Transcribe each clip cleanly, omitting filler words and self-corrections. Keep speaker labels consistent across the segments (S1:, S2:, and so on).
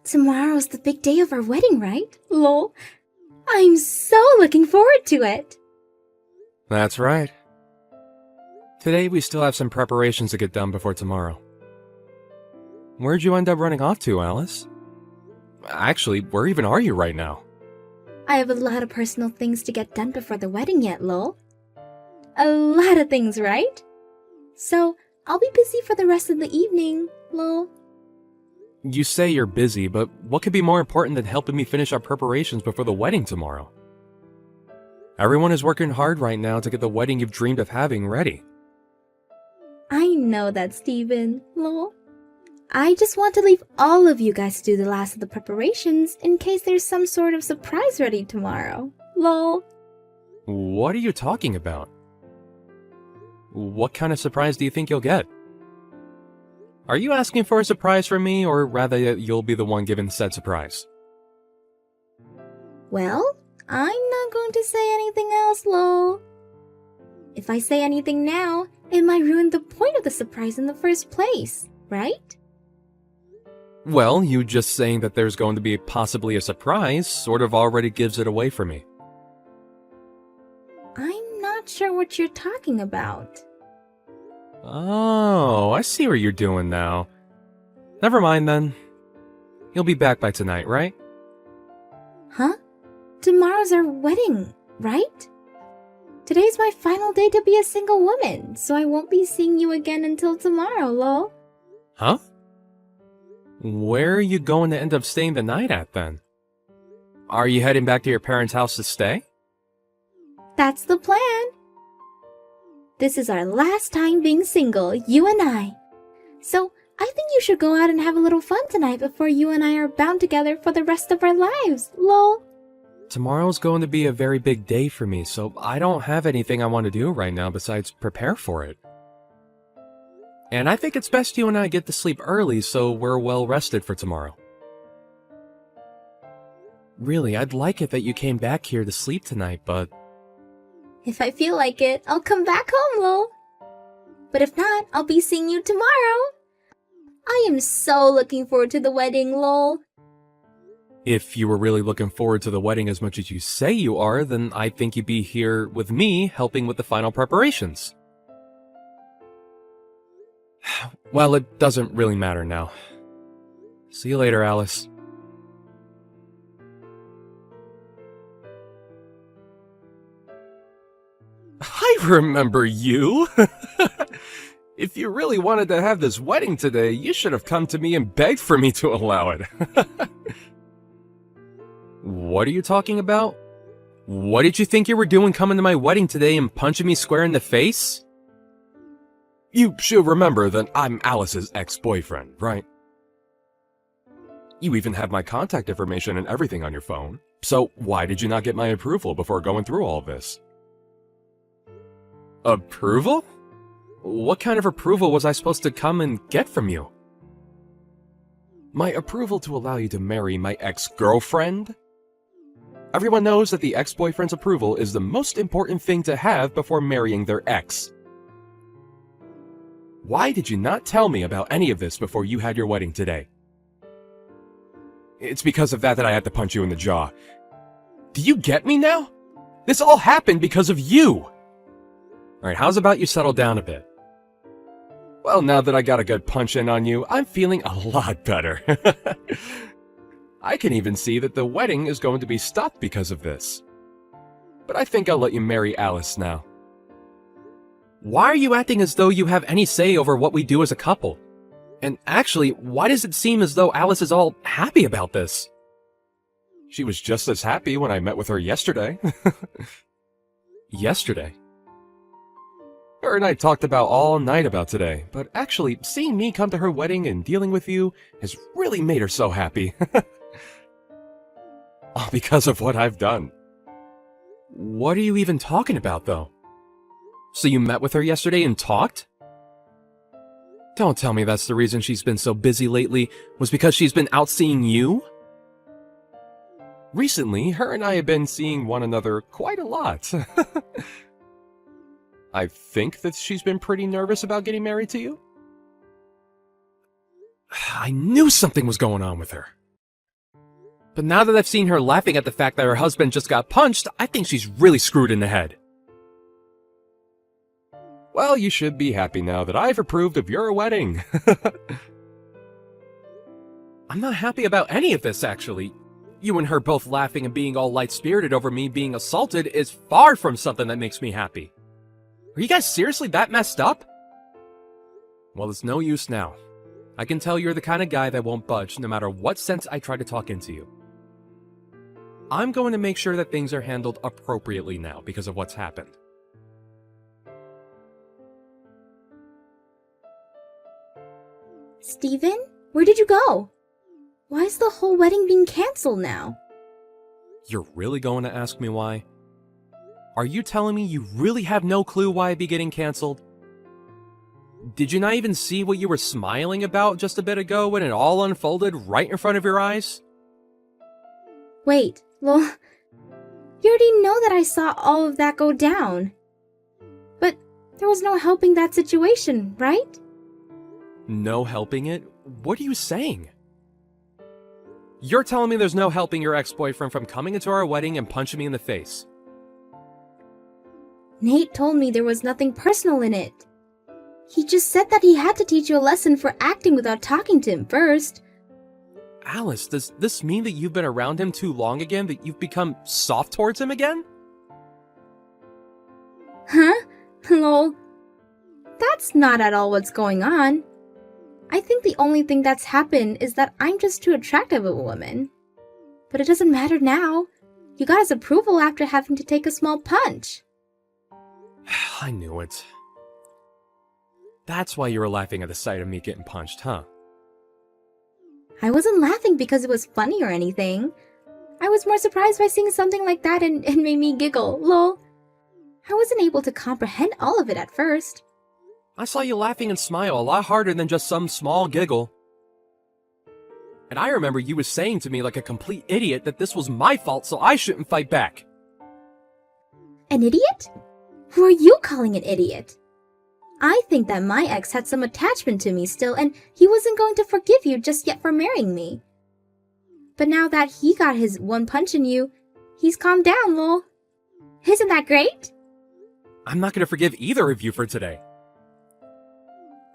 S1: Tomorrow's the big day of our wedding, right? Lol. I'm so looking forward to it.
S2: That's right. Today we still have some preparations to get done before tomorrow. Where'd you end up running off to, Alice? Actually, where even are you right now?
S1: I have a lot of personal things to get done before the wedding yet, lol. A lot of things, right? So, I'll be busy for the rest of the evening, lol.
S2: You say you're busy, but what could be more important than helping me finish our preparations before the wedding tomorrow? Everyone is working hard right now to get the wedding you've dreamed of having ready.
S1: I know that, Steven, lol. I just want to leave all of you guys to do the last of the preparations in case there's some sort of surprise ready tomorrow, lol.
S2: What are you talking about? What kind of surprise do you think you'll get? Are you asking for a surprise from me, or rather that you'll be the one given said surprise?
S1: Well, I'm not going to say anything else, lol. If I say anything now, it might ruin the point of the surprise in the first place, right?
S2: Well, you just saying that there's going to be possibly a surprise sort of already gives it away for me.
S1: I'm not sure what you're talking about.
S2: Oh, I see what you're doing now. Never mind then. You'll be back by tonight, right?
S1: Huh? Tomorrow's our wedding, right? Today's my final day to be a single woman, so I won't be seeing you again until tomorrow, lol.
S2: Huh? Where are you going to end up staying the night at then? Are you heading back to your parents' house to stay?
S1: That's the plan. This is our last time being single, you and I. So, I think you should go out and have a little fun tonight before you and I are bound together for the rest of our lives, lol.
S2: Tomorrow's going to be a very big day for me, so I don't have anything I want to do right now besides prepare for it. And I think it's best you and I get to sleep early so we're well rested for tomorrow. Really, I'd like it that you came back here to sleep tonight, but...
S1: If I feel like it, I'll come back home, lol. But if not, I'll be seeing you tomorrow. I am so looking forward to the wedding, lol.
S2: If you were really looking forward to the wedding as much as you say you are, then I think you'd be here with me helping with the final preparations. Well, it doesn't really matter now. See you later, Alice. I remember you! If you really wanted to have this wedding today, you should have come to me and begged for me to allow it. What are you talking about? What did you think you were doing coming to my wedding today and punching me square in the face? You should remember that I'm Alice's ex-boyfriend, right? You even have my contact information and everything on your phone. So why did you not get my approval before going through all this? Approval? What kind of approval was I supposed to come and get from you? My approval to allow you to marry my ex-girlfriend? Everyone knows that the ex-boyfriend's approval is the most important thing to have before marrying their ex. Why did you not tell me about any of this before you had your wedding today? It's because of that I had to punch you in the jaw. Do you get me now? This all happened because of you! Alright, how's about you settle down a bit? Well, now that I got a good punch in on you, I'm feeling a lot better. I can even see that the wedding is going to be stopped because of this. But I think I'll let you marry Alice now. Why are you acting as though you have any say over what we do as a couple? And actually, why does it seem as though Alice is all happy about this? She was just as happy when I met with her yesterday. Yesterday? Her and I talked about all night about today, but actually, seeing me come to her wedding and dealing with you has really made her so happy. All because of what I've done. What are you even talking about, though? So you met with her yesterday and talked? Don't tell me that's the reason she's been so busy lately, was because she's been out seeing you? Recently, her and I have been seeing one another quite a lot. I think that she's been pretty nervous about getting married to you. I knew something was going on with her. But now that I've seen her laughing at the fact that her husband just got punched, I think she's really screwed in the head. Well, you should be happy now that I've approved of your wedding. I'm not happy about any of this, actually. You and her both laughing and being all light-spirited over me being assaulted is far from something that makes me happy. Are you guys seriously that messed up? Well, it's no use now. I can tell you're the kind of guy that won't budge no matter what sense I try to talk into you. I'm going to make sure that things are handled appropriately now because of what's happened.
S1: Steven, where did you go? Why is the whole wedding being canceled now?
S2: You're really going to ask me why? Are you telling me you really have no clue why it'd be getting canceled? Did you not even see what you were smiling about just a bit ago when it all unfolded right in front of your eyes?
S1: Wait, well, you already know that I saw all of that go down. But there was no helping that situation, right?
S2: No helping it? What are you saying? You're telling me there's no helping your ex-boyfriend from coming into our wedding and punching me in the face?
S1: Nate told me there was nothing personal in it. He just said that he had to teach you a lesson for acting without talking to him first.
S2: Alice, does this mean that you've been around him too long again, that you've become soft towards him again?
S1: Huh? Lol. That's not at all what's going on. I think the only thing that's happened is that I'm just too attractive of a woman. But it doesn't matter now. You got his approval after having to take a small punch.
S2: I knew it. That's why you were laughing at the sight of me getting punched, huh?
S1: I wasn't laughing because it was funny or anything. I was more surprised by seeing something like that and it made me giggle, lol. I wasn't able to comprehend all of it at first.
S2: I saw you laughing and smile a lot harder than just some small giggle. And I remember you was saying to me like a complete idiot that this was my fault so I shouldn't fight back.
S1: An idiot? Who are you calling an idiot? I think that my ex had some attachment to me still and he wasn't going to forgive you just yet for marrying me. But now that he got his one punch in you, he's calmed down, lol. Isn't that great?
S2: I'm not going to forgive either of you for today.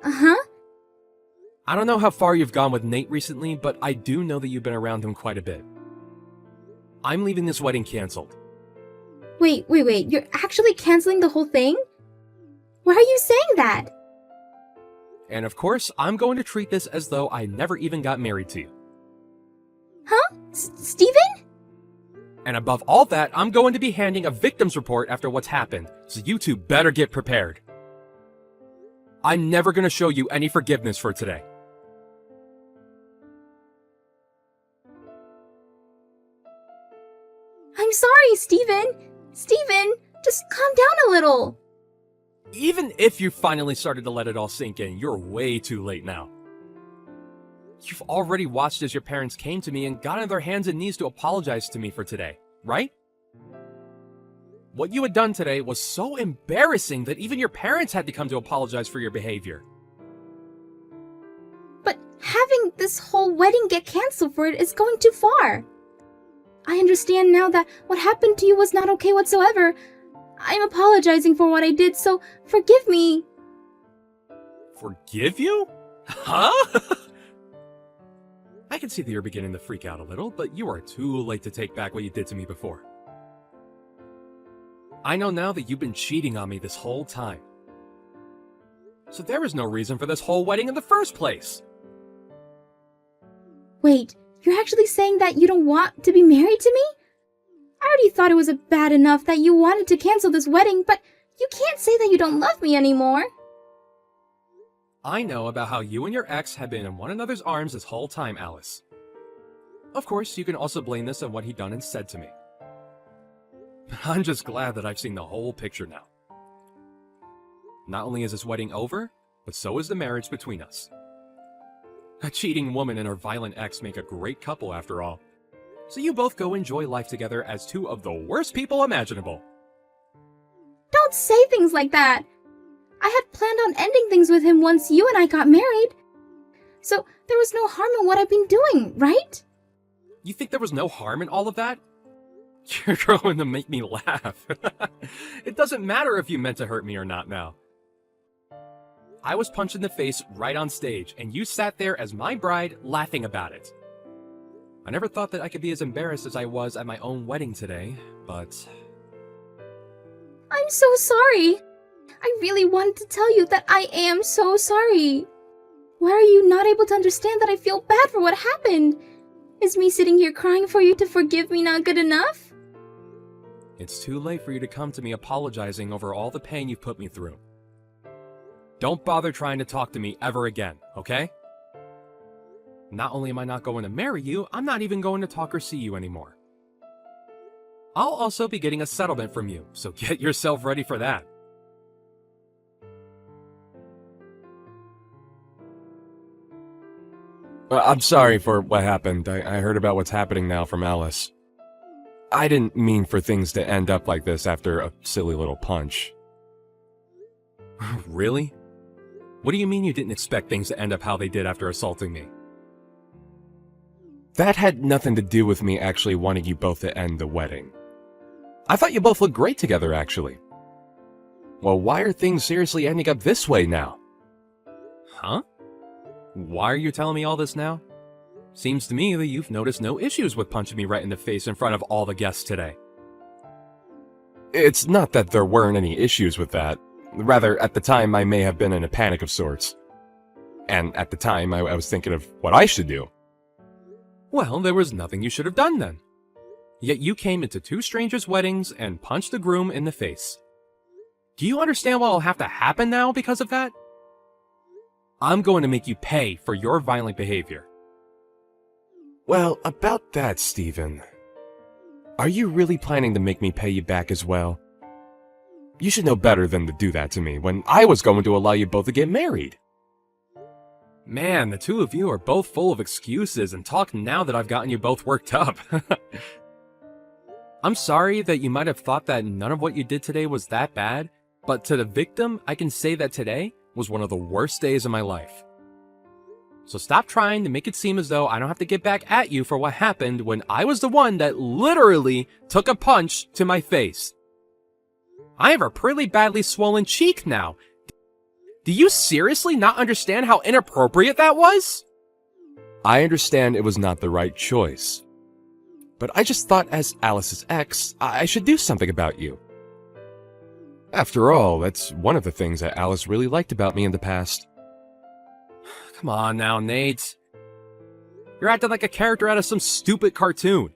S1: Uh-huh.
S2: I don't know how far you've gone with Nate recently, but I do know that you've been around him quite a bit. I'm leaving this wedding canceled.
S1: Wait, you're actually canceling the whole thing? Why are you saying that?
S2: And of course, I'm going to treat this as though I never even got married to you.
S1: Huh? Steven?
S2: And above all that, I'm going to be handing a victim's report after what's happened, so you two better get prepared. I'm never going to show you any forgiveness for today.
S1: I'm sorry, Steven. Steven, just calm down a little.
S2: Even if you finally started to let it all sink in, you're way too late now. You've already watched as your parents came to me and got on their hands and knees to apologize to me for today, right? What you had done today was so embarrassing that even your parents had to come to apologize for your behavior.
S1: But having this whole wedding get canceled for it is going too far. I understand now that what happened to you was not okay whatsoever. I'm apologizing for what I did, so forgive me.
S2: Forgive you? Huh? I can see that you're beginning to freak out a little, but you are too late to take back what you did to me before. I know now that you've been cheating on me this whole time. So there is no reason for this whole wedding in the first place.
S1: Wait, you're actually saying that you don't want to be married to me? I already thought it was bad enough that you wanted to cancel this wedding, but you can't say that you don't love me anymore.
S2: I know about how you and your ex have been in one another's arms this whole time, Alice. Of course, you can also blame this on what he done and said to me. I'm just glad that I've seen the whole picture now. Not only is this wedding over, but so is the marriage between us. A cheating woman and her violent ex make a great couple after all. So you both go enjoy life together as two of the worst people imaginable.
S1: Don't say things like that. I had planned on ending things with him once you and I got married. So there was no harm in what I've been doing, right?
S2: You think there was no harm in all of that? You're going to make me laugh. It doesn't matter if you meant to hurt me or not now. I was punched in the face right on stage, and you sat there as my bride laughing about it. I never thought that I could be as embarrassed as I was at my own wedding today, but...
S1: I'm so sorry. I really wanted to tell you that I am so sorry. Why are you not able to understand that I feel bad for what happened? Is me sitting here crying for you to forgive me not good enough?
S2: It's too late for you to come to me apologizing over all the pain you've put me through. Don't bother trying to talk to me ever again, okay? Not only am I not going to marry you, I'm not even going to talk or see you anymore. I'll also be getting a settlement from you, so get yourself ready for that. I'm sorry for what happened. I heard about what's happening now from Alice. I didn't mean for things to end up like this after a silly little punch. Really? What do you mean you didn't expect things to end up how they did after assaulting me? That had nothing to do with me actually wanting you both to end the wedding. I thought you both looked great together, actually. Well, why are things seriously ending up this way now? Huh? Why are you telling me all this now? Seems to me that you've noticed no issues with punching me right in the face in front of all the guests today. It's not that there weren't any issues with that. Rather, at the time, I may have been in a panic of sorts. And at the time, I was thinking of what I should do. Well, there was nothing you should have done then. Yet you came into two strangers' weddings and punched the groom in the face. Do you understand what will have to happen now because of that? I'm going to make you pay for your violent behavior. Well, about that, Stephen. Are you really planning to make me pay you back as well? You should know better than to do that to me when I was going to allow you both to get married. Man, the two of you are both full of excuses and talk now that I've gotten you both worked up. I'm sorry that you might have thought that none of what you did today was that bad, but to the victim, I can say that today was one of the worst days of my life. So stop trying to make it seem as though I don't have to get back at you for what happened when I was the one that literally took a punch to my face. I have a pretty badly swollen cheek now. Do you seriously not understand how inappropriate that was? I understand it was not the right choice. But I just thought as Alice's ex, I should do something about you. After all, that's one of the things that Alice really liked about me in the past. Come on now, Nate. You're acting like a character out of some stupid cartoon.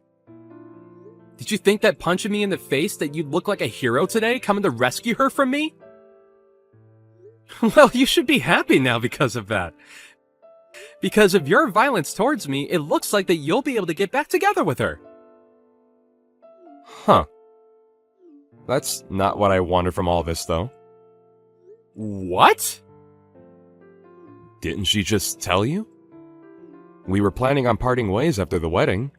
S2: Did you think that punching me in the face that you'd look like a hero today, coming to rescue her from me? Well, you should be happy now because of that. Because of your violence towards me, it looks like that you'll be able to get back together with her. Huh. That's not what I wanted from all this, though. What? Didn't she just tell you? We were planning on parting ways after the wedding.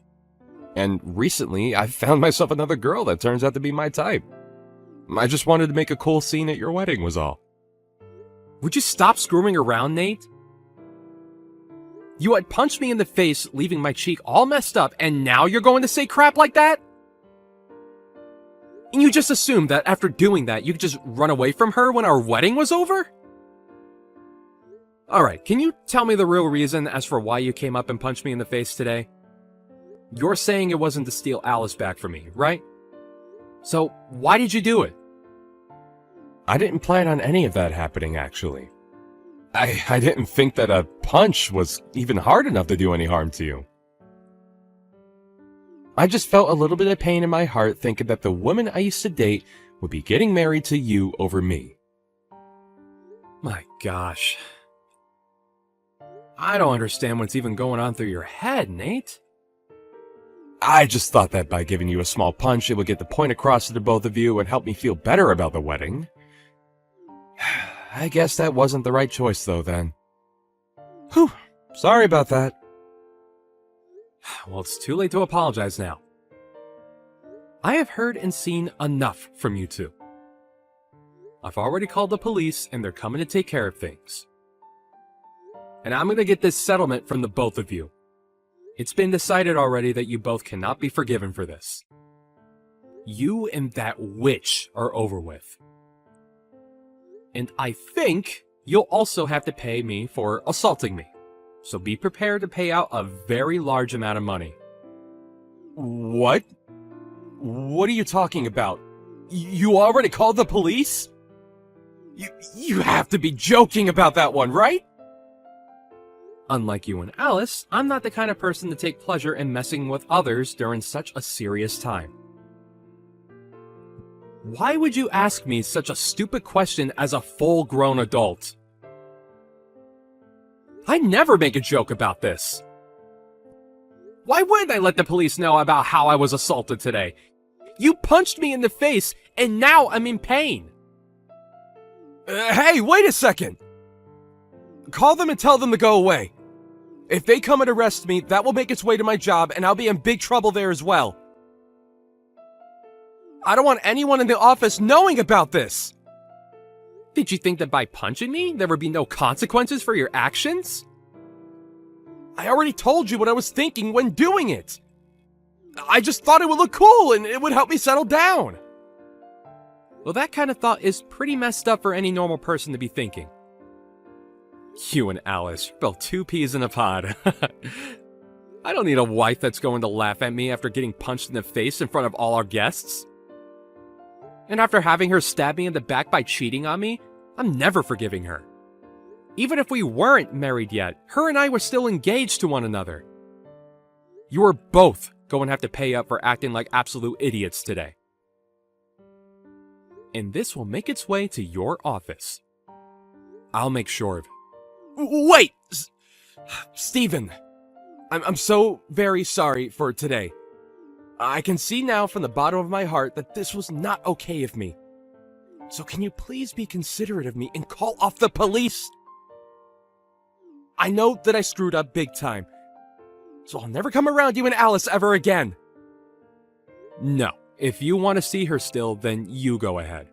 S2: And recently, I found myself another girl that turns out to be my type. I just wanted to make a cool scene at your wedding was all. Would you stop screwing around, Nate? You had punched me in the face, leaving my cheek all messed up, and now you're going to say crap like that? And you just assumed that after doing that, you could just run away from her when our wedding was over? Alright, can you tell me the real reason as for why you came up and punched me in the face today? You're saying it wasn't to steal Alice back from me, right? So, why did you do it? I didn't plan on any of that happening, actually. I didn't think that a punch was even hard enough to do any harm to you. I just felt a little bit of pain in my heart thinking that the woman I used to date would be getting married to you over me. My gosh. I don't understand what's even going on through your head, Nate. I just thought that by giving you a small punch, it would get the point across to the both of you and help me feel better about the wedding. I guess that wasn't the right choice, though, then. Whew, sorry about that. Well, it's too late to apologize now. I have heard and seen enough from you two. I've already called the police, and they're coming to take care of things. And I'm going to get this settlement from the both of you. It's been decided already that you both cannot be forgiven for this. You and that witch are over with. And I think you'll also have to pay me for assaulting me. So be prepared to pay out a very large amount of money. What? What are you talking about? You already called the police? You have to be joking about that one, right? Unlike you and Alice, I'm not the kind of person to take pleasure in messing with others during such a serious time. Why would you ask me such a stupid question as a full-grown adult? I never make a joke about this. Why wouldn't I let the police know about how I was assaulted today? You punched me in the face, and now I'm in pain. Hey, wait a second! Call them and tell them to go away. If they come and arrest me, that will make its way to my job, and I'll be in big trouble there as well. I don't want anyone in the office knowing about this! Did you think that by punching me, there would be no consequences for your actions? I already told you what I was thinking when doing it! I just thought it would look cool, and it would help me settle down! Well, that kind of thought is pretty messed up for any normal person to be thinking. You and Alice, you're both two peas in a pod. I don't need a wife that's going to laugh at me after getting punched in the face in front of all our guests. And after having her stab me in the back by cheating on me, I'm never forgiving her. Even if we weren't married yet, her and I were still engaged to one another. You are both going to have to pay up for acting like absolute idiots today. And this will make its way to your office. I'll make sure of it. Wait! Steven, I'm so very sorry for today. I can see now from the bottom of my heart that this was not okay of me. So can you please be considerate of me and call off the police? I know that I screwed up big time, so I'll never come around you and Alice ever again. No, if you want to see her still, then you go ahead.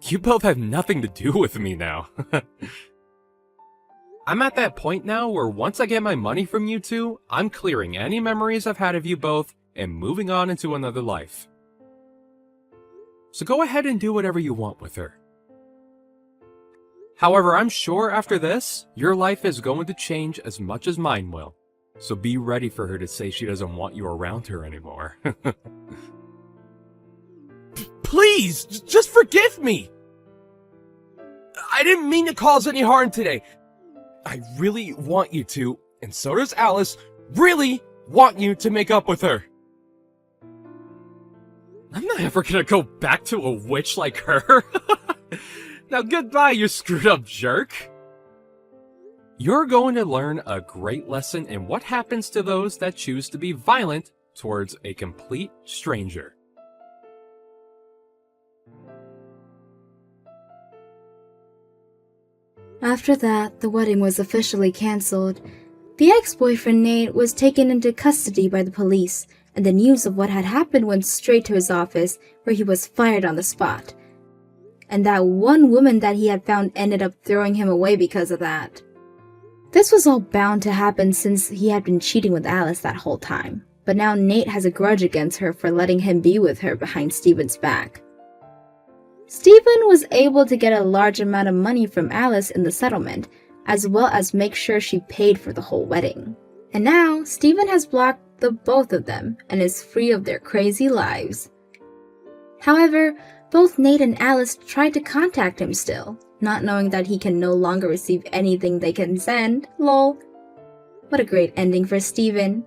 S2: You both have nothing to do with me now. I'm at that point now where once I get my money from you two, I'm clearing any memories I've had of you both and moving on into another life. So go ahead and do whatever you want with her. However, I'm sure after this, your life is going to change as much as mine will. So be ready for her to say she doesn't want you around her anymore. Please, just forgive me! I didn't mean to cause any harm today. I really want you to, and so does Alice, really want you to make up with her. I'm not ever gonna go back to a witch like her. Now goodbye, you screwed up jerk. You're going to learn a great lesson in what happens to those that choose to be violent towards a complete stranger.
S1: After that, the wedding was officially cancelled. The ex-boyfriend Nate was taken into custody by the police, and the news of what had happened went straight to his office, where he was fired on the spot. And that one woman that he had found ended up throwing him away because of that. This was all bound to happen since he had been cheating with Alice that whole time, but now Nate has a grudge against her for letting him be with her behind Steven's back. Steven was able to get a large amount of money from Alice in the settlement, as well as make sure she paid for the whole wedding. And now, Steven has blocked the both of them and is free of their crazy lives. However, both Nate and Alice tried to contact him still, not knowing that he can no longer receive anything they can send. Lol. What a great ending for Steven.